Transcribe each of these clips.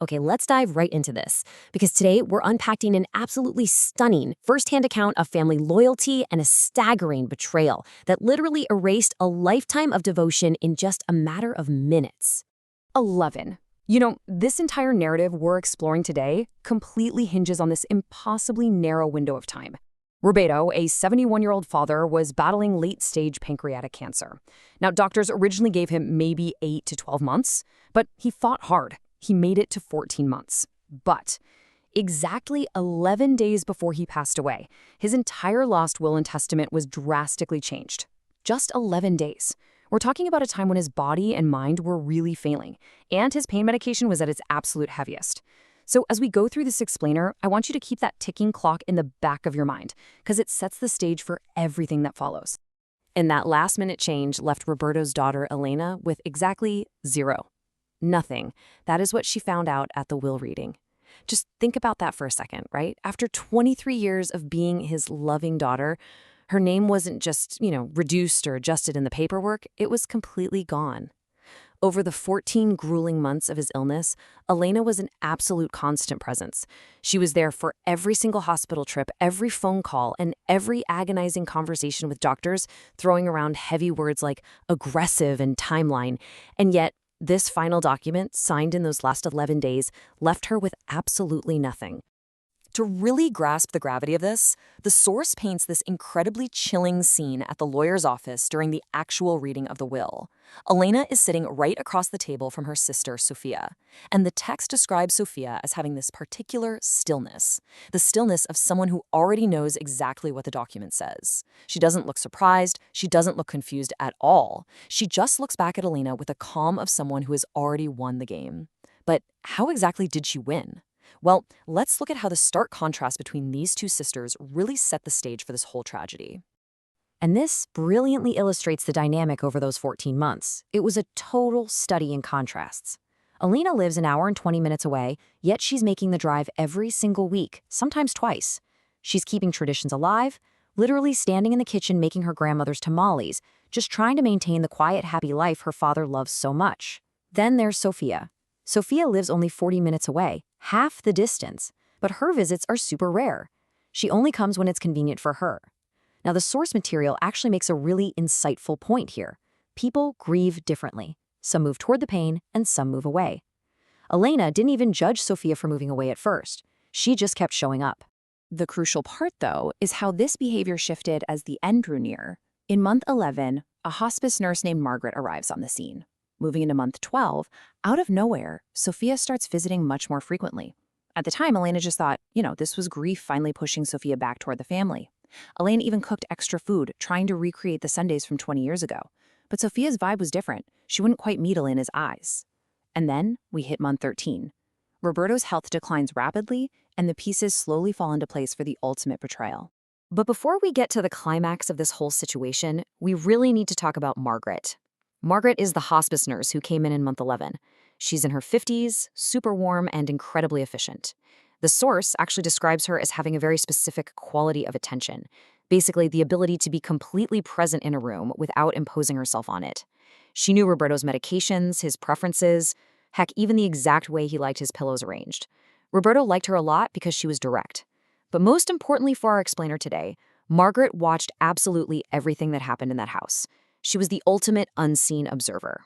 Okay, let's dive right into this, because today we're unpacking an absolutely stunning firsthand account of family loyalty and a staggering betrayal that literally erased a lifetime of devotion in just a matter of minutes. 11. This entire narrative we're exploring today completely hinges on this impossibly narrow window of time. Roberto, a 71-year-old father, was battling late-stage pancreatic cancer. Now, doctors originally gave him maybe 8 to 12 months, but he fought hard. He made it to 14 months. But exactly 11 days before he passed away, his entire lost will and testament was drastically changed. Just 11 days. We're talking about a time when his body and mind were really failing, and his pain medication was at its absolute heaviest. So as we go through this explainer, I want you to keep that ticking clock in the back of your mind, because it sets the stage for everything that follows. And that last-minute change left Roberto's daughter, Elena, with exactly 0. Nothing. That is what she found out at the will reading. Just think about that for a second, right? After 23 years of being his loving daughter, her name wasn't just, reduced or adjusted in the paperwork. It was completely gone. Over the 14 grueling months of his illness, Elena was an absolute constant presence. She was there for every single hospital trip, every phone call, and every agonizing conversation with doctors, throwing around heavy words like aggressive and timeline. And yet, this final document, signed in those last 11 days, left her with absolutely nothing. To really grasp the gravity of this, the source paints this incredibly chilling scene at the lawyer's office during the actual reading of the will. Elena is sitting right across the table from her sister, Sophia, and the text describes Sophia as having this particular stillness, the stillness of someone who already knows exactly what the document says. She doesn't look surprised, she doesn't look confused at all. She just looks back at Elena with the calm of someone who has already won the game. But how exactly did she win? Well, let's look at how the stark contrast between these two sisters really set the stage for this whole tragedy. And this brilliantly illustrates the dynamic over those 14 months. It was a total study in contrasts. Elena lives an hour and 20 minutes away, yet she's making the drive every single week, sometimes twice. She's keeping traditions alive, literally standing in the kitchen making her grandmother's tamales, just trying to maintain the quiet, happy life her father loves so much. Then there's Sophia. Sophia lives only 40 minutes away, half the distance, but her visits are super rare. She only comes when it's convenient for her. Now, the source material actually makes a really insightful point here. People grieve differently. Some move toward the pain, and some move away. Elena didn't even judge Sophia for moving away at first. She just kept showing up. The crucial part, though, is how this behavior shifted as the end drew near. In month 11, a hospice nurse named Margaret arrives on the scene. Moving into month 12, out of nowhere, Sophia starts visiting much more frequently. At the time, Elena just thought, this was grief finally pushing Sophia back toward the family. Elena even cooked extra food, trying to recreate the Sundays from 20 years ago. But Sophia's vibe was different. She wouldn't quite meet Elena's eyes. And then we hit month 13. Roberto's health declines rapidly, and the pieces slowly fall into place for the ultimate betrayal. But before we get to the climax of this whole situation, we really need to talk about Margaret. Margaret is the hospice nurse who came in month 11. She's in her 50s, super warm, and incredibly efficient. The source actually describes her as having a very specific quality of attention, basically the ability to be completely present in a room without imposing herself on it. She knew Roberto's medications, his preferences, heck, even the exact way he liked his pillows arranged. Roberto liked her a lot because she was direct. But most importantly for our explainer today, Margaret watched absolutely everything that happened in that house. She was the ultimate unseen observer.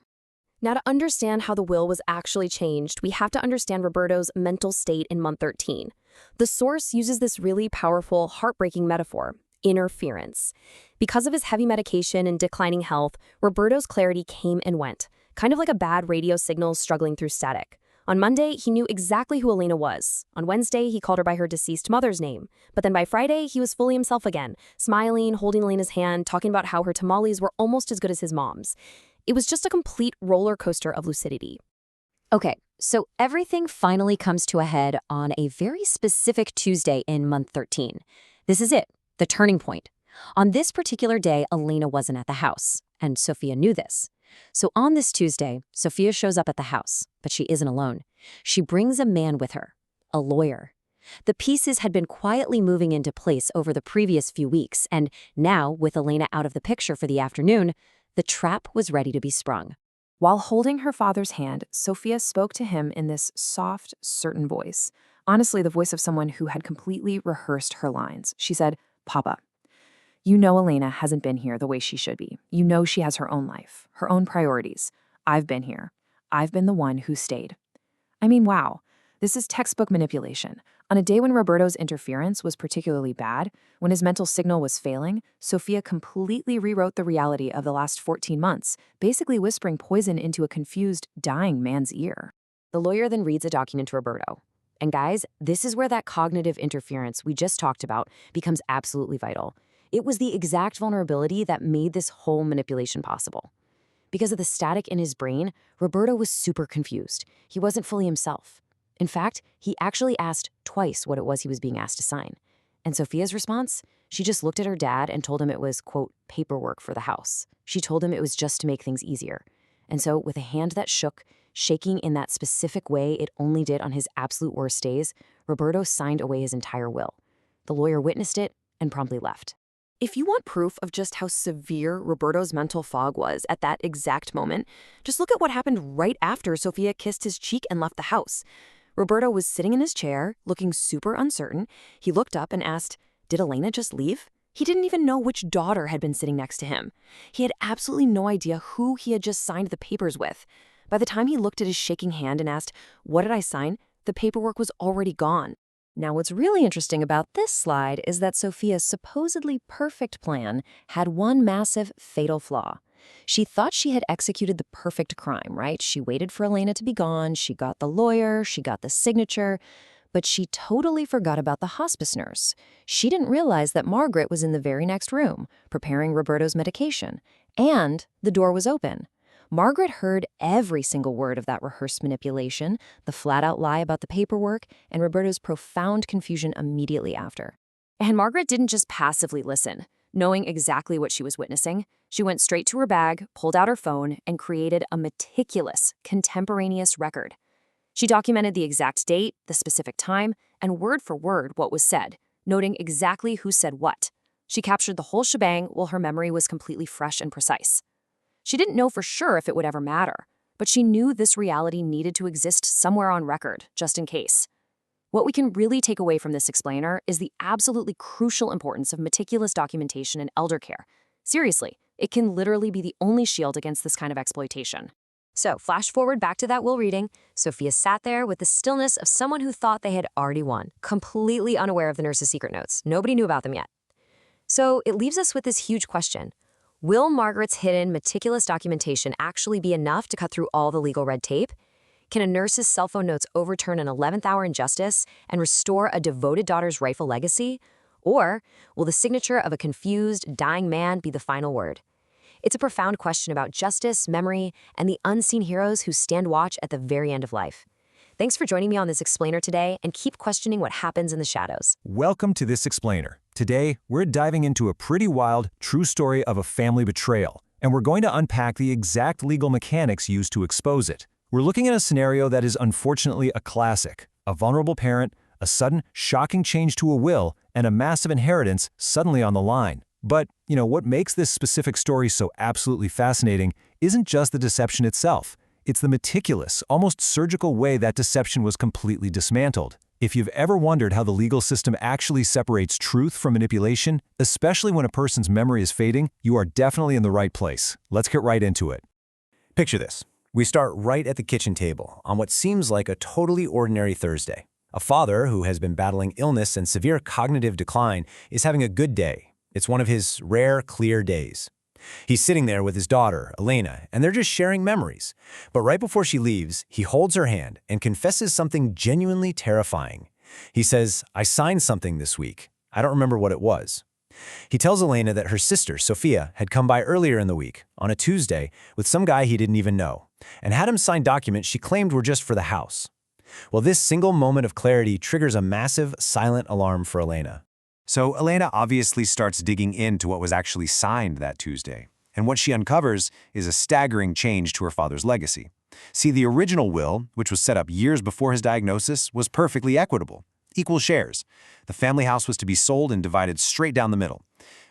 Now, to understand how the will was actually changed, we have to understand Roberto's mental state in month 13. The source uses this really powerful, heartbreaking metaphor: interference. Because of his heavy medication and declining health, Roberto's clarity came and went, kind of like a bad radio signal struggling through static. On Monday, he knew exactly who Elena was. On Wednesday, he called her by her deceased mother's name. But then by Friday, he was fully himself again, smiling, holding Elena's hand, talking about how her tamales were almost as good as his mom's. It was just a complete roller coaster of lucidity. Okay, so everything finally comes to a head on a very specific Tuesday in month 13. This is it, the turning point. On this particular day, Elena wasn't at the house, and Sophia knew this. So on this Tuesday, Sophia shows up at the house, but she isn't alone. She brings a man with her, a lawyer. The pieces had been quietly moving into place over the previous few weeks, and now, with Elena out of the picture for the afternoon, the trap was ready to be sprung. While holding her father's hand, Sophia spoke to him in this soft, certain voice. Honestly, the voice of someone who had completely rehearsed her lines. She said, "Papa, you know Elena hasn't been here the way she should be. You know she has her own life, her own priorities. I've been here. I've been the one who stayed." I mean, wow. This is textbook manipulation. On a day when Roberto's interference was particularly bad, when his mental signal was failing, Sophia completely rewrote the reality of the last 14 months, basically whispering poison into a confused, dying man's ear. The lawyer then reads a document to Roberto. And guys, this is where that cognitive interference we just talked about becomes absolutely vital. It was the exact vulnerability that made this whole manipulation possible. Because of the static in his brain, Roberto was super confused. He wasn't fully himself. In fact, he actually asked twice what it was he was being asked to sign. And Sophia's response? She just looked at her dad and told him it was, quote, paperwork for the house. She told him it was just to make things easier. And so, with a hand that shook, shaking in that specific way it only did on his absolute worst days, Roberto signed away his entire will. The lawyer witnessed it and promptly left. If you want proof of just how severe Roberto's mental fog was at that exact moment, just look at what happened right after Sophia kissed his cheek and left the house. Roberto was sitting in his chair, looking super uncertain. He looked up and asked, "Did Elena just leave?" He didn't even know which daughter had been sitting next to him. He had absolutely no idea who he had just signed the papers with. By the time he looked at his shaking hand and asked, "What did I sign?" the paperwork was already gone. Now, what's really interesting about this slide is that Sophia's supposedly perfect plan had one massive, fatal flaw. She thought she had executed the perfect crime, right? She waited for Elena to be gone, she got the lawyer, she got the signature, but she totally forgot about the hospice nurse. She didn't realize that Margaret was in the very next room, preparing Roberto's medication, and the door was open. Margaret heard every single word of that rehearsed manipulation, the flat-out lie about the paperwork, and Roberto's profound confusion immediately after. And Margaret didn't just passively listen. Knowing exactly what she was witnessing, she went straight to her bag, pulled out her phone, and created a meticulous, contemporaneous record. She documented the exact date, the specific time, and word for word what was said, noting exactly who said what. She captured the whole shebang while her memory was completely fresh and precise. She didn't know for sure if it would ever matter, but she knew this reality needed to exist somewhere on record, just in case. What we can really take away from this explainer is the absolutely crucial importance of meticulous documentation in elder care. Seriously, it can literally be the only shield against this kind of exploitation. So, flash forward back to that will reading. Sophia sat there with the stillness of someone who thought they had already won, completely unaware of the nurse's secret notes. Nobody knew about them yet. So, it leaves us with this huge question. Will Margaret's hidden, meticulous documentation actually be enough to cut through all the legal red tape? Can a nurse's cell phone notes overturn an 11th hour injustice and restore a devoted daughter's rightful legacy? Or will the signature of a confused, dying man be the final word? It's a profound question about justice, memory, and the unseen heroes who stand watch at the very end of life. Thanks for joining me on this explainer today, and keep questioning what happens in the shadows. Welcome to this explainer. Today, we're diving into a pretty wild, true story of a family betrayal, and we're going to unpack the exact legal mechanics used to expose it. We're looking at a scenario that is unfortunately a classic: a vulnerable parent, a sudden, shocking change to a will, and a massive inheritance suddenly on the line. But, what makes this specific story so absolutely fascinating isn't just the deception itself. It's the meticulous, almost surgical way that deception was completely dismantled. If you've ever wondered how the legal system actually separates truth from manipulation, especially when a person's memory is fading, you are definitely in the right place. Let's get right into it. Picture this. We start right at the kitchen table on what seems like a totally ordinary Thursday. A father who has been battling illness and severe cognitive decline is having a good day. It's one of his rare, clear days. He's sitting there with his daughter, Elena, and they're just sharing memories. But right before she leaves, he holds her hand and confesses something genuinely terrifying. He says, "I signed something this week. I don't remember what it was." He tells Elena that her sister, Sophia, had come by earlier in the week, on a Tuesday, with some guy he didn't even know, and had him sign documents she claimed were just for the house. Well, this single moment of clarity triggers a massive, silent alarm for Elena. So Elena obviously starts digging into what was actually signed that Tuesday. And what she uncovers is a staggering change to her father's legacy. See, the original will, which was set up years before his diagnosis, was perfectly equitable. Equal shares. The family house was to be sold and divided straight down the middle.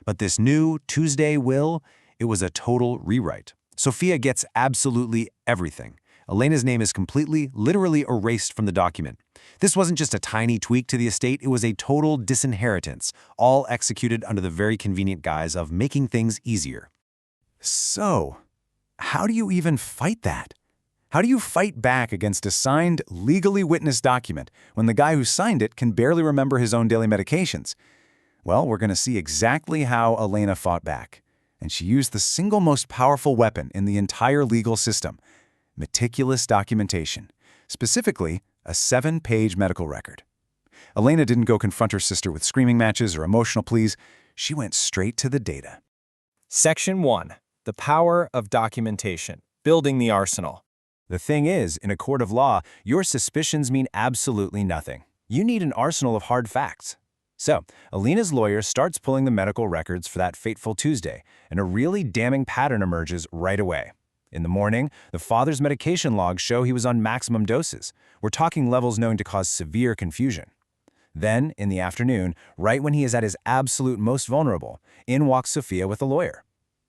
But this new Tuesday will, it was a total rewrite. Sophia gets absolutely everything. Elena's name is completely, literally erased from the document. This wasn't just a tiny tweak to the estate, it was a total disinheritance, all executed under the very convenient guise of making things easier. So, how do you even fight that? How do you fight back against a signed, legally witnessed document when the guy who signed it can barely remember his own daily medications? Well, we're going to see exactly how Elena fought back. And she used the single most powerful weapon in the entire legal system: meticulous documentation, specifically a 7-page medical record. Elena didn't go confront her sister with screaming matches or emotional pleas. She went straight to the data. Section 1. The power of documentation. Building the arsenal. The thing is, in a court of law, your suspicions mean absolutely nothing. You need an arsenal of hard facts. So, Elena's lawyer starts pulling the medical records for that fateful Tuesday, and a really damning pattern emerges right away. In the morning, the father's medication logs show he was on maximum doses. We're talking levels known to cause severe confusion. Then, in the afternoon, right when he is at his absolute most vulnerable, in walks Sophia with a lawyer.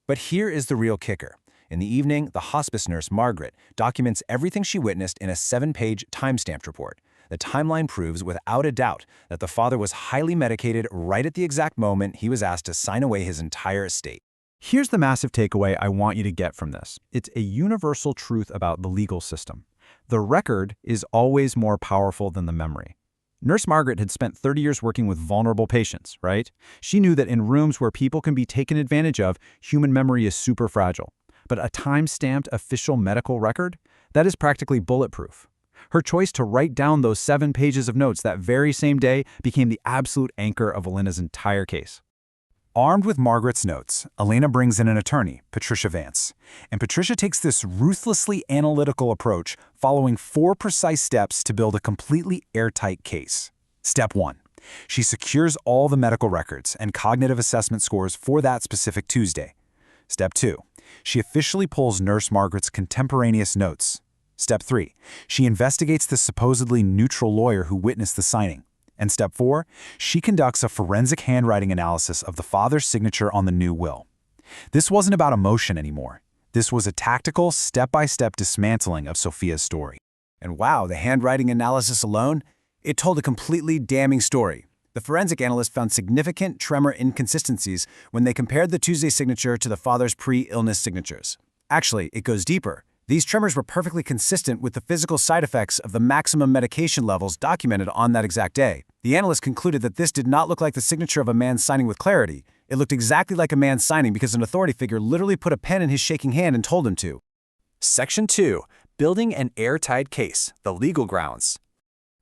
But here is the real kicker. In the evening, the hospice nurse, Margaret, documents everything she witnessed in a 7-page time-stamped report. The timeline proves without a doubt that the father was highly medicated right at the exact moment he was asked to sign away his entire estate. Here's the massive takeaway I want you to get from this. It's a universal truth about the legal system. The record is always more powerful than the memory. Nurse Margaret had spent 30 years working with vulnerable patients, right? She knew that in rooms where people can be taken advantage of, human memory is super fragile. But a time-stamped official medical record? That is practically bulletproof. Her choice to write down those 7 pages of notes that very same day became the absolute anchor of Elena's entire case. Armed with Margaret's notes, Elena brings in an attorney, Patricia Vance. And Patricia takes this ruthlessly analytical approach, following 4 precise steps to build a completely airtight case. Step 1. She secures all the medical records and cognitive assessment scores for that specific Tuesday. Step 2. She officially pulls Nurse Margaret's contemporaneous notes. Step 3. She investigates the supposedly neutral lawyer who witnessed the signing. And Step 4. She conducts a forensic handwriting analysis of the father's signature on the new will. This wasn't about emotion anymore. This was a tactical, step-by-step dismantling of Sophia's story. And wow, the handwriting analysis alone, it told a completely damning story. The forensic analyst found significant tremor inconsistencies when they compared the Tuesday signature to the father's pre-illness signatures. Actually, it goes deeper. These tremors were perfectly consistent with the physical side effects of the maximum medication levels documented on that exact day. The analyst concluded that this did not look like the signature of a man signing with clarity. It looked exactly like a man signing because an authority figure literally put a pen in his shaking hand and told him to. Section 2. Building an airtight case. The legal grounds.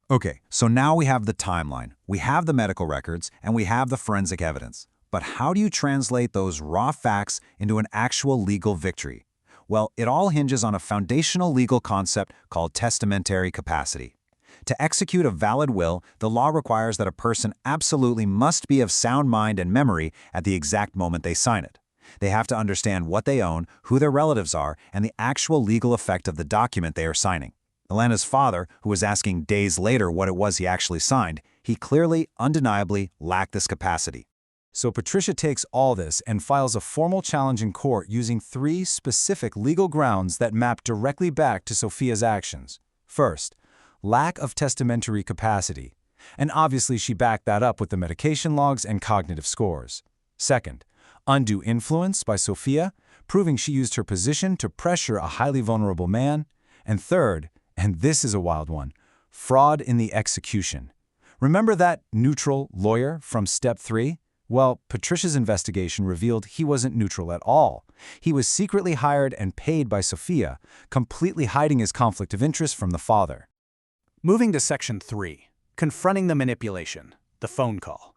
Okay, so now we have the timeline, we have the medical records, and we have the forensic evidence. But how do you translate those raw facts into an actual legal victory? Well, it all hinges on a foundational legal concept called testamentary capacity. To execute a valid will, the law requires that a person absolutely must be of sound mind and memory at the exact moment they sign it. They have to understand what they own, who their relatives are, and the actual legal effect of the document they are signing. Elena's father, who was asking days later what it was he actually signed, he clearly, undeniably lacked this capacity. So Patricia takes all this and files a formal challenge in court using 3 specific legal grounds that map directly back to Sophia's actions. First, lack of testamentary capacity. And obviously she backed that up with the medication logs and cognitive scores. Second, undue influence by Sophia, proving she used her position to pressure a highly vulnerable man. And third, and this is a wild one, fraud in the execution. Remember that neutral lawyer from Step 3? Well, Patricia's investigation revealed he wasn't neutral at all. He was secretly hired and paid by Sophia, completely hiding his conflict of interest from the father. Moving to Section 3, confronting the manipulation, the phone call.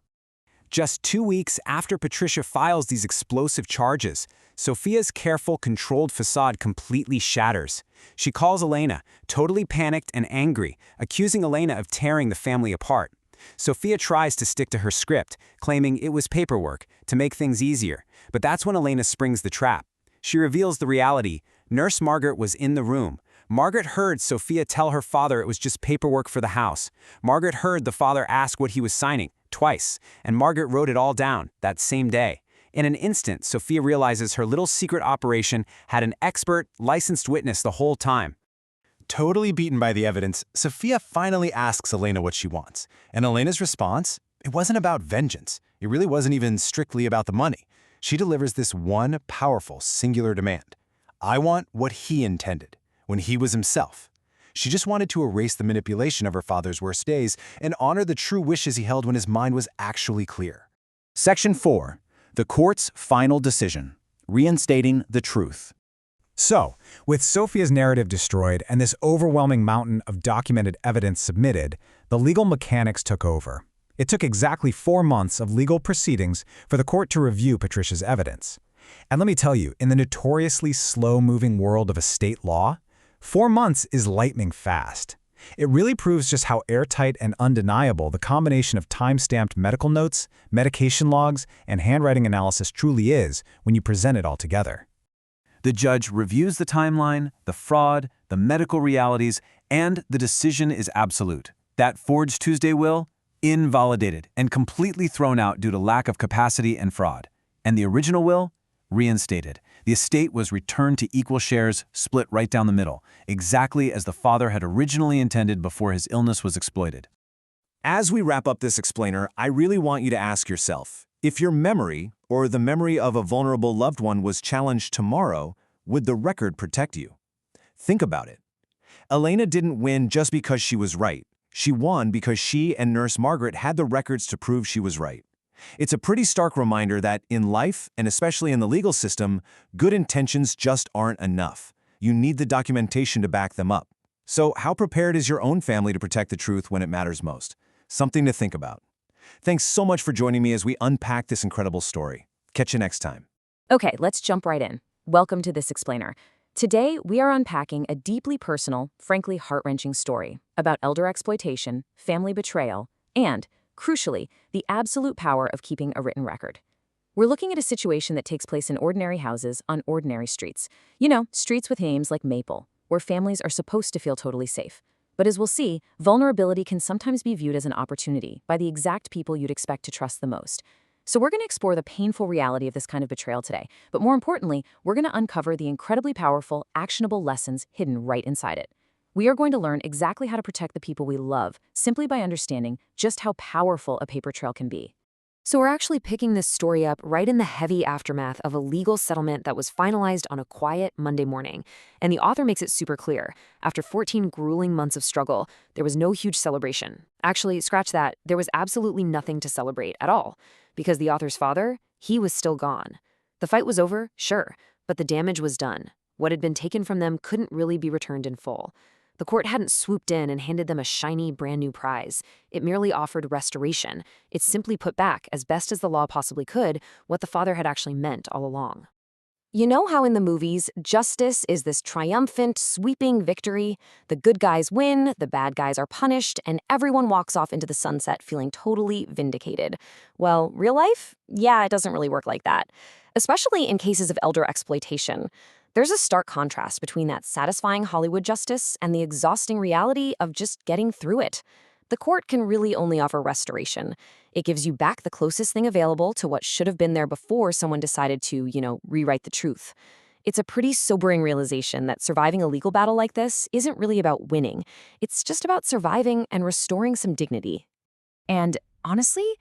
Just 2 weeks after Patricia files these explosive charges, Sophia's careful, controlled facade completely shatters. She calls Elena, totally panicked and angry, accusing Elena of tearing the family apart. Sophia tries to stick to her script, claiming it was paperwork to make things easier, but that's when Elena springs the trap. She reveals the reality. Nurse Margaret was in the room. Margaret heard Sophia tell her father it was just paperwork for the house. Margaret heard the father ask what he was signing, twice, and Margaret wrote it all down that same day. In an instant, Sophia realizes her little secret operation had an expert, licensed witness the whole time. Totally beaten by the evidence, Sophia finally asks Elena what she wants. And Elena's response? It wasn't about vengeance. It really wasn't even strictly about the money. She delivers this one powerful, singular demand. I want what he intended, when he was himself. She just wanted to erase the manipulation of her father's worst days and honor the true wishes he held when his mind was actually clear. Section 4. The court's final decision. Reinstating the truth. So, with Sophia's narrative destroyed and this overwhelming mountain of documented evidence submitted, the legal mechanics took over. It took exactly 4 months of legal proceedings for the court to review Patricia's evidence. And let me tell you, in the notoriously slow-moving world of estate law, 4 months is lightning fast. It really proves just how airtight and undeniable the combination of time-stamped medical notes, medication logs, and handwriting analysis truly is when you present it all together. The judge reviews the timeline, the fraud, the medical realities, and the decision is absolute. That forged Tuesday will? Invalidated and completely thrown out due to lack of capacity and fraud. And the original will? Reinstated. The estate was returned to equal shares, split right down the middle, exactly as the father had originally intended before his illness was exploited. As we wrap up this explainer, I really want you to ask yourself, if your memory, or the memory of a vulnerable loved one was challenged tomorrow, would the record protect you? Think about it. Elena didn't win just because she was right. She won because she and Nurse Margaret had the records to prove she was right. It's a pretty stark reminder that in life, and especially in the legal system, good intentions just aren't enough. You need the documentation to back them up. So how prepared is your own family to protect the truth when it matters most? Something to think about. Thanks so much for joining me as we unpack this incredible story. Catch you next time. Okay, let's jump right in. Welcome to This Explainer. Today, we are unpacking a deeply personal, frankly heart-wrenching story about elder exploitation, family betrayal, and, crucially, the absolute power of keeping a written record. We're looking at a situation that takes place in ordinary houses on ordinary streets. You know, streets with names like Maple, where families are supposed to feel totally safe. But as we'll see, vulnerability can sometimes be viewed as an opportunity by the exact people you'd expect to trust the most. So we're going to explore the painful reality of this kind of betrayal today. But more importantly, we're going to uncover the incredibly powerful, actionable lessons hidden right inside it. We are going to learn exactly how to protect the people we love simply by understanding just how powerful a paper trail can be. So we're actually picking this story up right in the heavy aftermath of a legal settlement that was finalized on a quiet Monday morning. And the author makes it super clear. After 14 grueling months of struggle, there was no huge celebration. Actually, scratch that, there was absolutely nothing to celebrate at all. Because the author's father, he was still gone. The fight was over, sure, but the damage was done. What had been taken from them couldn't really be returned in full. The court hadn't swooped in and handed them a shiny, brand new prize. It merely offered restoration. It simply put back, as best as the law possibly could, what the father had actually meant all along. You know how in the movies, justice is this triumphant, sweeping victory? The good guys win, the bad guys are punished, and everyone walks off into the sunset feeling totally vindicated. Well, real life? Yeah, it doesn't really work like that. Especially in cases of elder exploitation. There's a stark contrast between that satisfying Hollywood justice and the exhausting reality of just getting through it. The court can really only offer restoration. It gives you back the closest thing available to what should have been there before someone decided to, rewrite the truth. It's a pretty sobering realization that surviving a legal battle like this isn't really about winning. It's just about surviving and restoring some dignity. And honestly,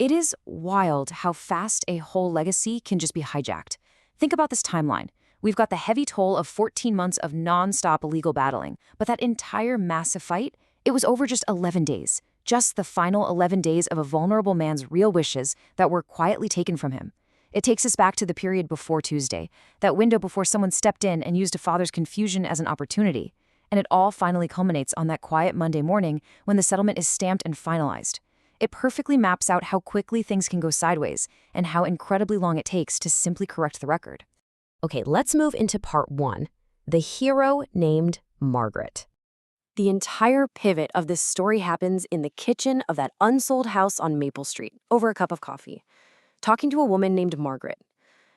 it is wild how fast a whole legacy can just be hijacked. Think about this timeline. We've got the heavy toll of 14 months of non-stop legal battling, but that entire massive fight, it was over just 11 days. Just the final 11 days of a vulnerable man's real wishes that were quietly taken from him. It takes us back to the period before Tuesday, that window before someone stepped in and used a father's confusion as an opportunity. And it all finally culminates on that quiet Monday morning when the settlement is stamped and finalized. It perfectly maps out how quickly things can go sideways and how incredibly long it takes to simply correct the record. Okay, let's move into part 1, the hero named Margaret. The entire pivot of this story happens in the kitchen of that unsold house on Maple Street, over a cup of coffee, talking to a woman named Margaret.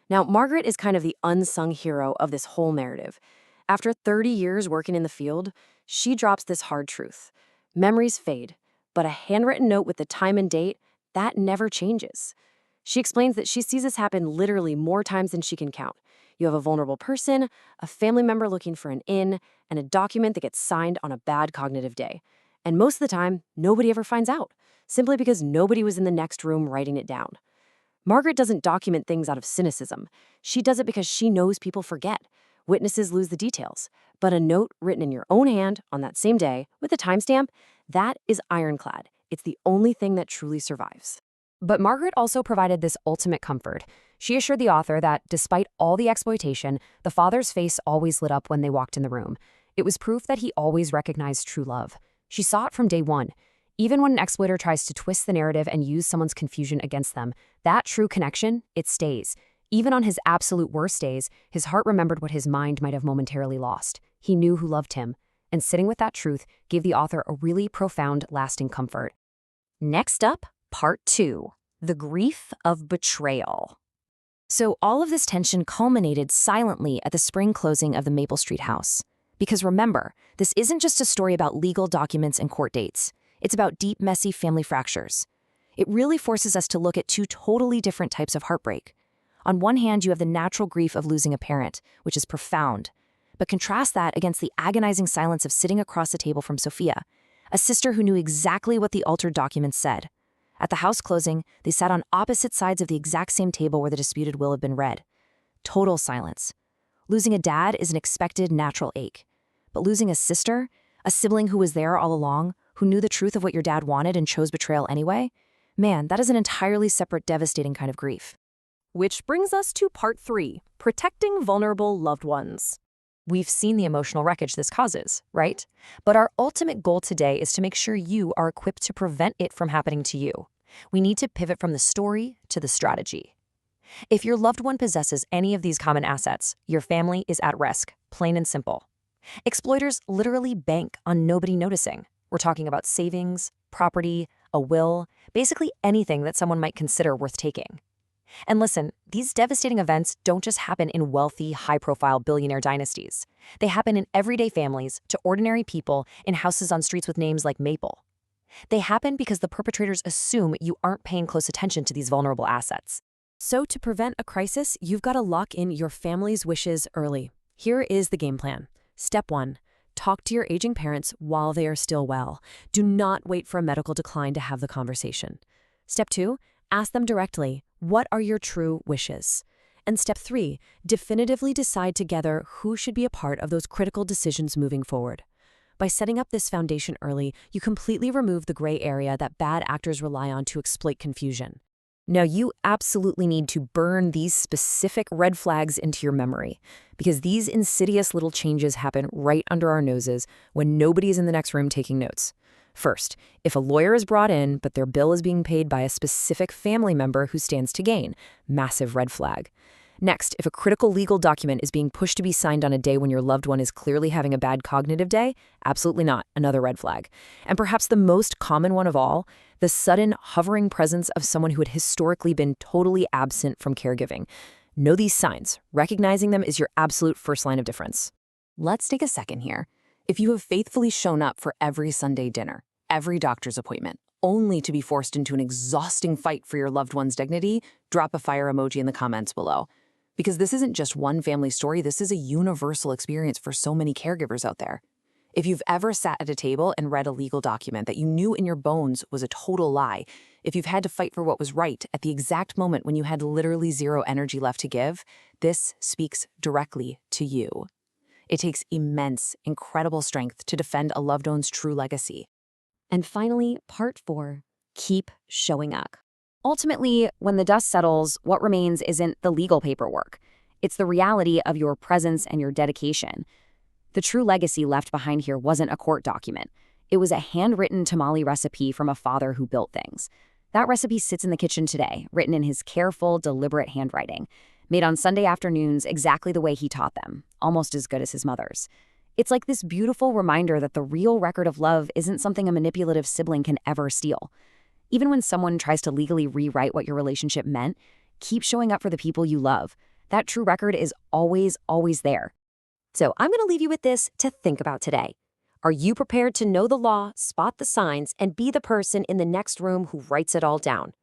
Now, Margaret is kind of the unsung hero of this whole narrative. After 30 years working in the field, she drops this hard truth. Memories fade, but a handwritten note with the time and date, that never changes. She explains that she sees this happen literally more times than she can count. You have a vulnerable person, a family member looking for an in, and a document that gets signed on a bad cognitive day. And most of the time, nobody ever finds out, simply because nobody was in the next room writing it down. Margaret doesn't document things out of cynicism. She does it because she knows people forget. Witnesses lose the details. But a note written in your own hand on that same day, with a timestamp, that is ironclad. It's the only thing that truly survives. But Margaret also provided this ultimate comfort. She assured the author that, despite all the exploitation, the father's face always lit up when they walked in the room. It was proof that he always recognized true love. She saw it from day one. Even when an exploiter tries to twist the narrative and use someone's confusion against them, that true connection, it stays. Even on his absolute worst days, his heart remembered what his mind might have momentarily lost. He knew who loved him. And sitting with that truth gave the author a really profound, lasting comfort. Next up, Part 2, The Grief of Betrayal. So all of this tension culminated silently at the spring closing of the Maple Street house. Because remember, this isn't just a story about legal documents and court dates. It's about deep, messy family fractures. It really forces us to look at two totally different types of heartbreak. On one hand, you have the natural grief of losing a parent, which is profound. But contrast that against the agonizing silence of sitting across the table from Sophia, a sister who knew exactly what the altered documents said. At the house closing, they sat on opposite sides of the exact same table where the disputed will had been read. Total silence. Losing a dad is an expected, natural ache. But losing a sister, a sibling who was there all along, who knew the truth of what your dad wanted and chose betrayal anyway, man, that is an entirely separate, devastating kind of grief. Which brings us to Part 3, Protecting Vulnerable Loved Ones. We've seen the emotional wreckage this causes, right? But our ultimate goal today is to make sure you are equipped to prevent it from happening to you. We need to pivot from the story to the strategy. If your loved one possesses any of these common assets, your family is at risk, plain and simple. Exploiters literally bank on nobody noticing. We're talking about savings, property, a will, basically anything that someone might consider worth taking. And listen, these devastating events don't just happen in wealthy, high-profile billionaire dynasties. They happen in everyday families, to ordinary people, in houses on streets with names like Maple. They happen because the perpetrators assume you aren't paying close attention to these vulnerable assets. So to prevent a crisis, you've got to lock in your family's wishes early. Here is the game plan. Step 1. Talk to your aging parents while they are still well. Do not wait for a medical decline to have the conversation. Step 2. Ask them directly, what are your true wishes? And step 3, definitively decide together who should be a part of those critical decisions moving forward. By setting up this foundation early, you completely remove the gray area that bad actors rely on to exploit confusion. Now, you absolutely need to burn these specific red flags into your memory, because these insidious little changes happen right under our noses when nobody's in the next room taking notes. First, if a lawyer is brought in, but their bill is being paid by a specific family member who stands to gain, massive red flag. Next, if a critical legal document is being pushed to be signed on a day when your loved one is clearly having a bad cognitive day, absolutely not, another red flag. And perhaps the most common one of all, the sudden hovering presence of someone who had historically been totally absent from caregiving. Know these signs. Recognizing them is your absolute first line of defense. Let's take a second here. If you have faithfully shown up for every Sunday dinner, every doctor's appointment, only to be forced into an exhausting fight for your loved one's dignity, drop a fire emoji in the comments below. Because this isn't just one family story, this is a universal experience for so many caregivers out there. If you've ever sat at a table and read a legal document that you knew in your bones was a total lie, if you've had to fight for what was right at the exact moment when you had literally zero energy left to give, this speaks directly to you. It takes immense, incredible strength to defend a loved one's true legacy. And finally, Part 4, keep showing up. Ultimately, when the dust settles, what remains isn't the legal paperwork. It's the reality of your presence and your dedication. The true legacy left behind here wasn't a court document. It was a handwritten tamale recipe from a father who built things. That recipe sits in the kitchen today, written in his careful, deliberate handwriting, made on Sunday afternoons exactly the way he taught them, almost as good as his mother's. It's like this beautiful reminder that the real record of love isn't something a manipulative sibling can ever steal. Even when someone tries to legally rewrite what your relationship meant, keep showing up for the people you love. That true record is always, always there. So I'm going to leave you with this to think about today. Are you prepared to know the law, spot the signs, and be the person in the next room who writes it all down?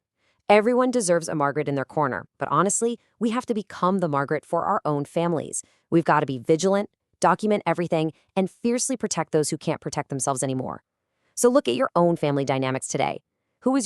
Everyone deserves a Margaret in their corner, but honestly, we have to become the Margaret for our own families. We've got to be vigilant, document everything, and fiercely protect those who can't protect themselves anymore. So look at your own family dynamics today. Who is your